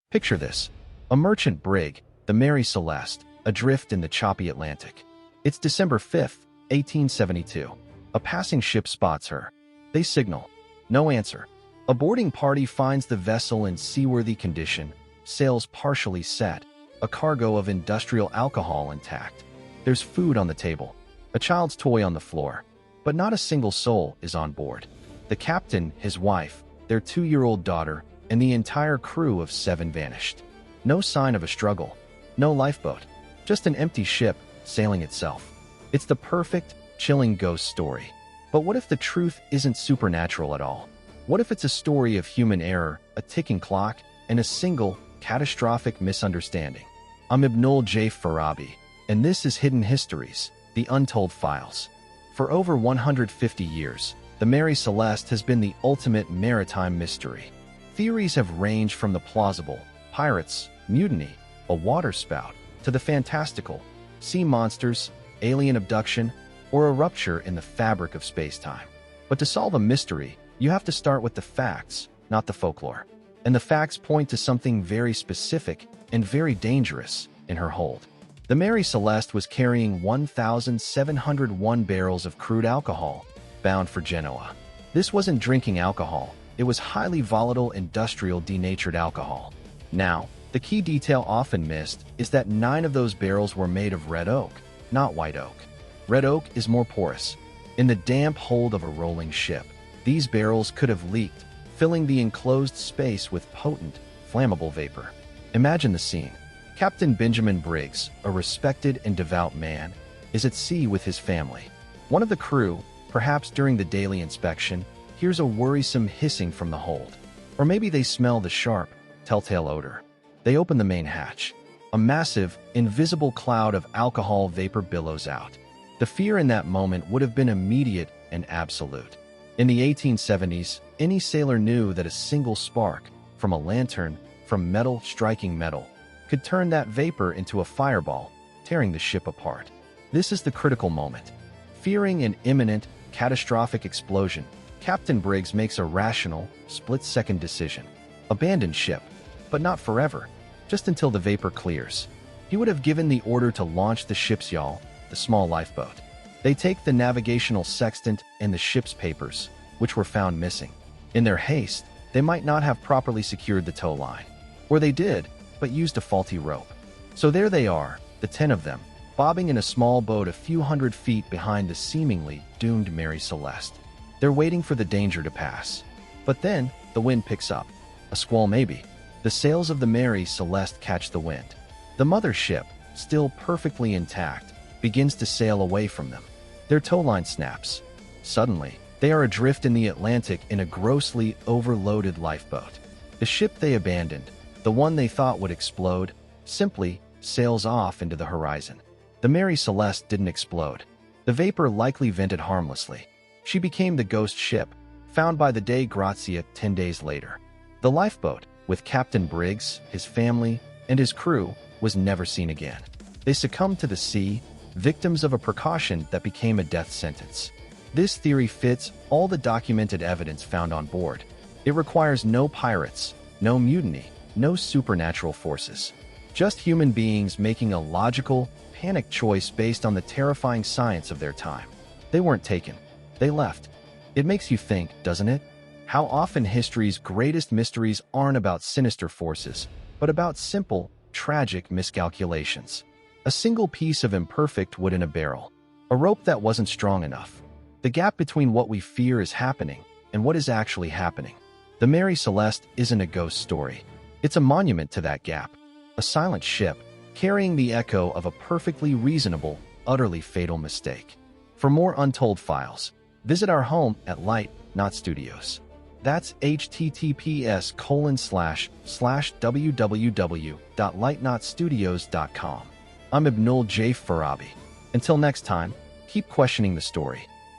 Picture this. A merchant brig, the Mary Celeste, adrift in the choppy Atlantic. It's December 5th, 1872. A passing ship spots her. They signal. No answer. A boarding party finds the vessel in seaworthy condition, sails partially set, a cargo of industrial alcohol intact. There's food on the table, a child's toy on the floor, but not a single soul is on board. The captain, his wife, their 2-year-old daughter, and the entire crew of 7 vanished. No sign of a struggle, no lifeboat, just an empty ship sailing itself. It's the perfect, chilling ghost story. But what if the truth isn't supernatural at all? What if it's a story of human error, a ticking clock, and a single, catastrophic misunderstanding? I'm Ibnul Jaif Farabi, and this is Hidden Histories, the Untold Files. For over 150 years, the Mary Celeste has been the ultimate maritime mystery. Theories have ranged from the plausible, pirates, mutiny, a waterspout, to the fantastical, sea monsters, alien abduction, or a rupture in the fabric of space-time. But to solve a mystery, you have to start with the facts, not the folklore. And the facts point to something very specific and very dangerous in her hold. The Mary Celeste was carrying 1,701 barrels of crude alcohol, bound for Genoa. This wasn't drinking alcohol, it was highly volatile industrial denatured alcohol. Now, the key detail often missed is that 9 of those barrels were made of red oak, not white oak. Red oak is more porous. In the damp hold of a rolling ship, these barrels could have leaked, filling the enclosed space with potent, flammable vapor. Imagine the scene. Captain Benjamin Briggs, a respected and devout man, is at sea with his family. One of the crew, perhaps during the daily inspection, hears a worrisome hissing from the hold. Or maybe they smell the sharp, telltale odor. They open the main hatch. A massive, invisible cloud of alcohol vapor billows out. The fear in that moment would have been immediate and absolute. In the 1870s, any sailor knew that a single spark, from a lantern, from metal striking metal, could turn that vapor into a fireball, tearing the ship apart. This is the critical moment. Fearing an imminent, catastrophic explosion, Captain Briggs makes a rational, split-second decision. Abandon ship, but not forever, just until the vapor clears. He would have given the order to launch the ship's yawl, the small lifeboat. They take the navigational sextant and the ship's papers, which were found missing. In their haste, they might not have properly secured the tow line. Or they did, but used a faulty rope. So there they are, the 10 of them, bobbing in a small boat a few hundred feet behind the seemingly doomed Mary Celeste. They're waiting for the danger to pass. But then, the wind picks up. A squall maybe. The sails of the Mary Celeste catch the wind. The mother ship, still perfectly intact, begins to sail away from them. Their tow line snaps. Suddenly, they are adrift in the Atlantic in a grossly overloaded lifeboat. The ship they abandoned, the one they thought would explode, simply sails off into the horizon. The Mary Celeste didn't explode. The vapor likely vented harmlessly. She became the ghost ship, found by the Dei Grazia 10 days later. The lifeboat, with Captain Briggs, his family, and his crew, was never seen again. They succumbed to the sea, victims of a precaution that became a death sentence. This theory fits all the documented evidence found on board. It requires no pirates, no mutiny, no supernatural forces. Just human beings making a logical, panicked choice based on the terrifying science of their time. They weren't taken. They left. It makes you think, doesn't it? How often history's greatest mysteries aren't about sinister forces, but about simple, tragic miscalculations. A single piece of imperfect wood in a barrel. A rope that wasn't strong enough. The gap between what we fear is happening and what is actually happening. The Mary Celeste isn't a ghost story. It's a monument to that gap. A silent ship, carrying the echo of a perfectly reasonable, utterly fatal mistake. For more untold files, visit our home at Light Not Studios. That's https://www.lightnotstudios.com. I'm Ibnul Jaif Farabi. Until next time, keep questioning the story.